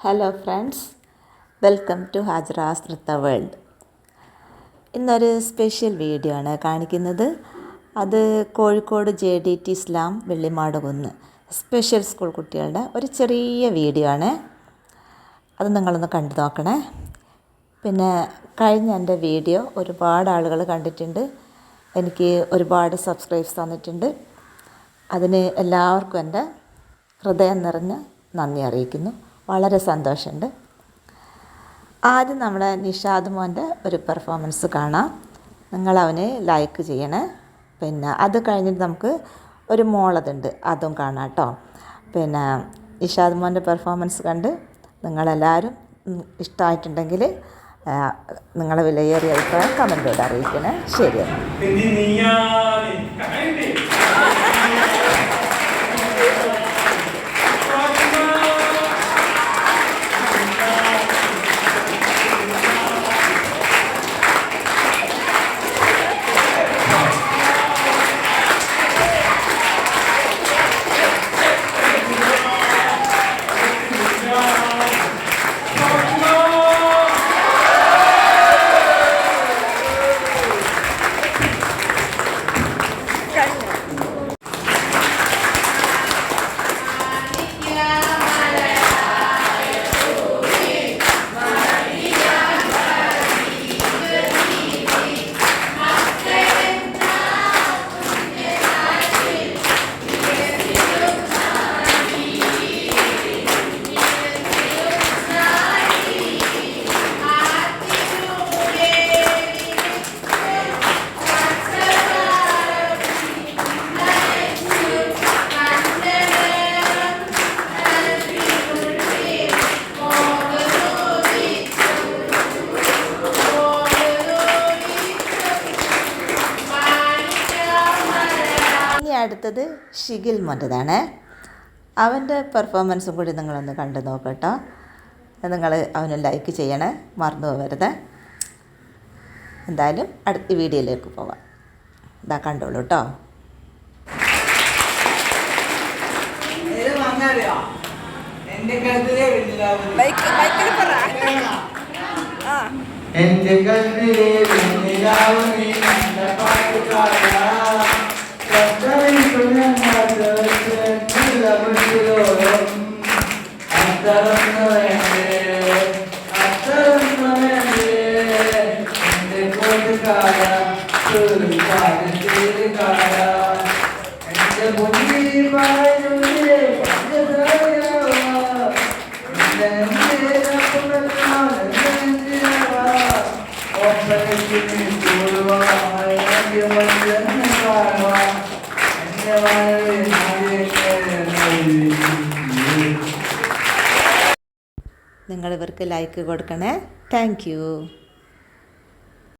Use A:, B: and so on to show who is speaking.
A: Hello friends, welcome to Hajara's നൃത്ത world. ഇന്നൊരു special video ആണ് കാണിക്കുന്നത്. അത് കോഴിക്കോട് JDT ഇസ്ലാം വെള്ളിമാടുകുന്ന് സ്പെഷ്യൽ സ്കൂൾ കുട്ടികളുടെ ഒരു ചെറിയ വീഡിയോ ആണ്. അത് നിങ്ങളൊന്ന് കണ്ടു നോക്കണേ. പിന്നെ കഴിഞ്ഞ എൻ്റെ വീഡിയോ ഒരുപാട് ആളുകൾ കണ്ടിട്ടുണ്ട്, എനിക്ക് ഒരുപാട് സബ്സ്ക്രൈബ്സ് തന്നിട്ടുണ്ട്. അതിന് എല്ലാവർക്കും എൻ്റെ ഹൃദയം നിറഞ്ഞ നന്ദി അറിയിക്കുന്നു. വളരെ സന്തോഷമുണ്ട്. ആദ്യം നമ്മുടെ നിഷാദ് മോൻ്റെ ഒരു പെർഫോമൻസ് കാണാം. നിങ്ങളവന് ലൈക്ക് ചെയ്യണേ. പിന്നെ അത് കഴിഞ്ഞിട്ട് നമുക്ക് ഒരു മോളതുണ്ട്, അതും കാണാം കേട്ടോ. പിന്നെ നിഷാദ് മോൻ്റെ പെർഫോമൻസ് കണ്ട് നിങ്ങളെല്ലാവരും ഇഷ്ടമായിട്ടുണ്ടെങ്കിൽ നിങ്ങളെ വിലയേറിയ അഭിപ്രായം കമൻറ്റിലൂടെ അറിയിക്കണേ. ശരി. അടുത്തത് ഷിഗിൽ മോൻ്റെതാണ്. അവൻ്റെ പെർഫോമൻസും കൂടി നിങ്ങളൊന്ന് കണ്ടു നോക്കട്ടോ. നിങ്ങൾ അവന് ലൈക്ക് ചെയ്യണേ, മറന്നു പോകരുത്. എന്തായാലും അടുത്ത വീഡിയോയിലേക്ക് പോവാം. ഇതാ കണ്ടോളൂ കേട്ടോ. നിങ്ങൾ ഇവർക്ക് ലൈക്ക് കൊടുക്കണേ. Thank you.